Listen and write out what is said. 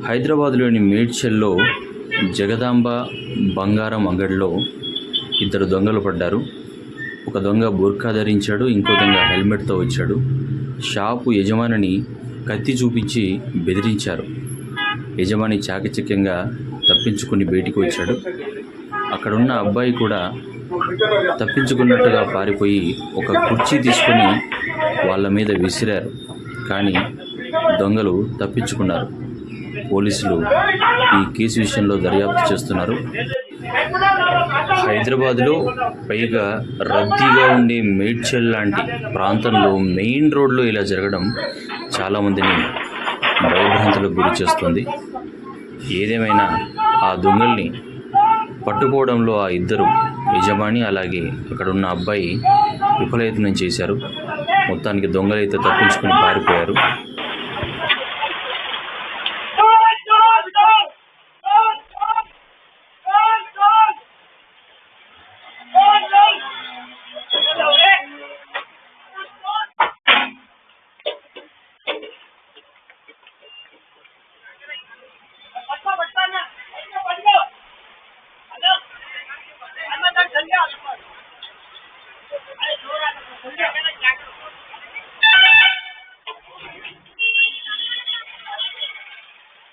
హైదరాబాద్లోని మేడ్చల్లో జగదాంబ బంగారం అంగడిలో ఇద్దరు దొంగలు పడ్డారు. ఒక దొంగ బుర్కా ధరించాడు, ఇంకో దొంగ హెల్మెట్తో వచ్చాడు. షాపు యజమానిని కత్తి చూపించి బెదిరించారు. యజమాని చాకచక్యంగా తప్పించుకుని బయటికి వచ్చాడు. అక్కడున్న అబ్బాయి కూడా తప్పించుకున్నట్టుగా పారిపోయి ఒక కుర్చీ తీసుకొని వాళ్ళ మీద విసిరారు. కానీ దొంగలు తప్పించుకున్నారు. పోలీసులు ఈ కేసు విషయంలో దర్యాప్తు చేస్తున్నారు. హైదరాబాద్లో పైగా రద్దీగా ఉండే మేడ్చల్ లాంటి ప్రాంతంలో మెయిన్ రోడ్లో ఇలా జరగడం చాలామందిని భయభ్రాంతులకు గురి చేస్తుంది. ఏదేమైనా ఆ దొంగల్ని పట్టుకోవడంలో ఆ ఇద్దరు యజమాని అలాగే అక్కడున్న అబ్బాయి విఫలయత్నం చేశారు. మొత్తానికి దొంగలైతే తప్పించుకుని పారిపోయారు.